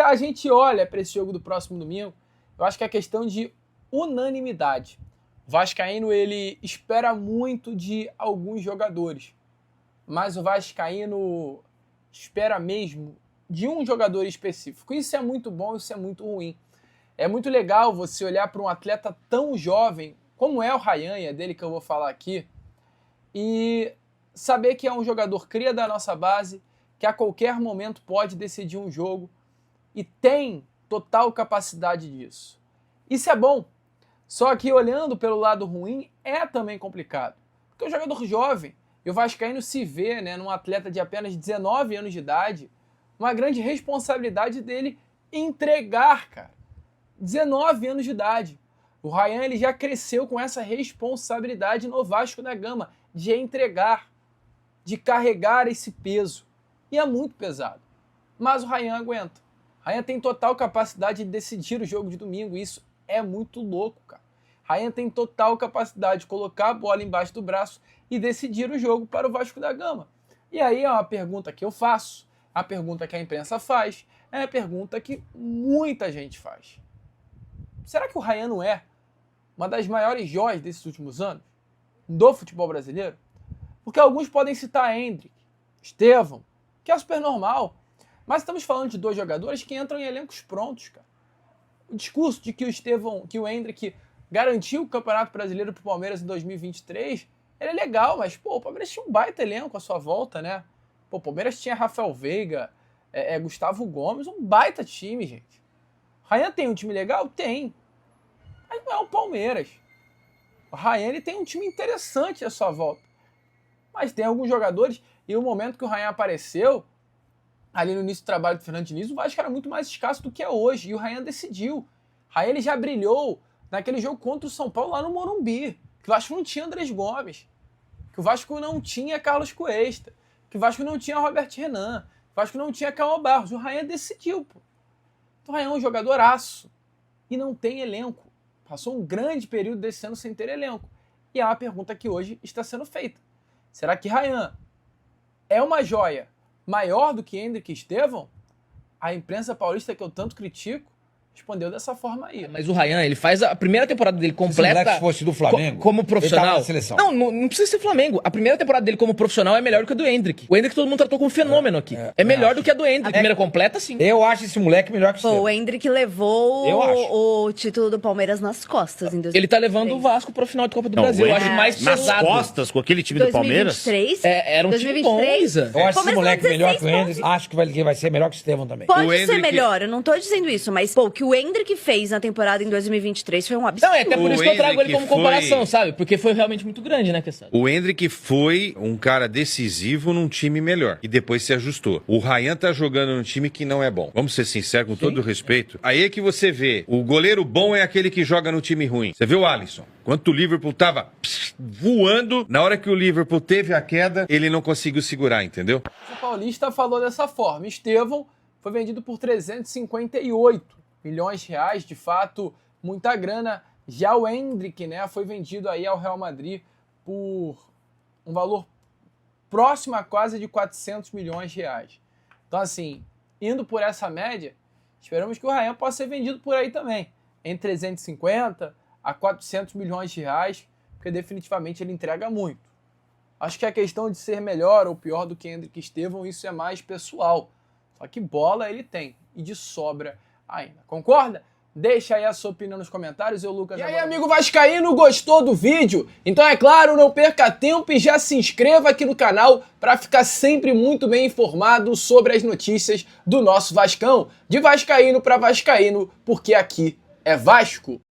a gente olha para esse jogo do próximo domingo, eu acho que é questão de unanimidade. O vascaíno, ele espera muito de alguns jogadores, mas o vascaíno espera mesmo de um jogador específico. Isso é muito bom, isso é muito ruim. É muito legal você olhar para um atleta tão jovem, como é o Ryan, é dele que eu vou falar aqui, e saber que é um jogador cria da nossa base, que a qualquer momento pode decidir um jogo e tem total capacidade disso. Isso é bom, só que olhando pelo lado ruim é também complicado, porque o jogador jovem, e o vascaíno se vê, né, num atleta de apenas 19 anos de idade, uma grande responsabilidade dele entregar, cara. 19 anos de idade. O Ryan, ele já cresceu com essa responsabilidade no Vasco da Gama, de entregar, de carregar esse peso. E é muito pesado. Mas o Ryan aguenta. O Ryan tem total capacidade de decidir o jogo de domingo. Isso é muito louco, cara. O Ryan tem total capacidade de colocar a bola embaixo do braço e decidir o jogo para o Vasco da Gama. E aí é uma pergunta que eu faço, a pergunta que a imprensa faz, é a pergunta que muita gente faz. Será que o Ryan não é uma das maiores joias desses últimos anos do futebol brasileiro? Porque alguns podem citar Endrick, Estevão, que é super normal, mas estamos falando de dois jogadores que entram em elencos prontos, cara. O discurso de que o Estevão, que o Endrick garantiu o Campeonato Brasileiro para o Palmeiras em 2023, ele é legal, mas pô, o Palmeiras tinha um baita elenco à sua volta, né? Pô, o Palmeiras tinha Rafael Veiga, Gustavo Gomes, um baita time, gente. O Ryan tem um time legal? Tem. Mas não é o Palmeiras. O Ryan, ele tem um time interessante à sua volta. Mas tem alguns jogadores, e o momento que o Ryan apareceu, ali no início do trabalho do Fernando Diniz, o Vasco era muito mais escasso do que é hoje, e o Ryan decidiu. O Ryan, ele já brilhou naquele jogo contra o São Paulo lá no Morumbi, que o Vasco não tinha Andrés Gomes, que o Vasco não tinha Carlos Cuesta, que o Vasco não tinha Robert Renan, que o Vasco não tinha Cauã Barros. O Ryan decidiu, pô. Então o Ryan é um jogadoraço e não tem elenco. Passou um grande período desse ano sem ter elenco. E é uma pergunta que hoje está sendo feita. Será que Ryan é uma joia maior do que Endrick e Estevão? A imprensa paulista que eu tanto critico respondeu dessa forma aí. Mas o Ryan, ele faz a primeira temporada dele completa... Se fosse do Flamengo, como profissional... ele tava na seleção. Não precisa ser Flamengo. A primeira temporada dele como profissional é melhor do que a do Endrick. O Endrick todo mundo tratou como fenômeno aqui. É melhor do que a do Endrick. A primeira completa, sim. Eu acho esse moleque melhor que o Estevão. O Endrick levou o título do Palmeiras nas costas em 2023. Ele tá levando o Vasco pra final de Copa do Brasil. Eu acho mais pesado. Nas costas, com aquele time do Palmeiras? 2023? Era um time bom, Isa. Eu acho esse Palmeiras moleque tem melhor que o 16 Endrick. Acho que vai ser melhor que o Estevão também. Pode O ser Endrick- melhor, eu não tô dizendo isso, mas pô, o que o Endrick fez na temporada em 2023 foi um absurdo. Não, é até por O isso que eu trago ele Endrick como comparação, foi- sabe? Porque foi realmente muito grande, né, questão. O Endrick foi um cara decisivo num time melhor e depois se ajustou. O Ryan tá jogando num time que não é bom. Vamos ser sinceros, com todo o respeito. Aí é que você vê, o goleiro bom é aquele que joga no time ruim. Você vê o Alisson? Quando o Liverpool tava voando, na hora que o Liverpool teve a queda, ele não conseguiu segurar, entendeu? O Paulista falou dessa forma. Estevão foi vendido por 358 milhões de reais, de fato, muita grana. Já o Endrick, né, foi vendido aí ao Real Madrid por um valor próximo a quase de 400 milhões de reais. Então, assim, indo por essa média, esperamos que o Ryan possa ser vendido por aí também, entre 350 a 400 milhões de reais, porque definitivamente ele entrega muito. Acho que a questão de ser melhor ou pior do que Endrick e Estevão, isso é mais pessoal. Só que bola ele tem, e de sobra ainda. Concorda? Deixa aí a sua opinião nos comentários. Eu, Lucas. E aí, amigo vascaíno, gostou do vídeo? Então, é claro, não perca tempo e já se inscreva aqui no canal para ficar sempre muito bem informado sobre as notícias do nosso Vascão. De vascaíno para vascaíno, porque aqui é Vasco.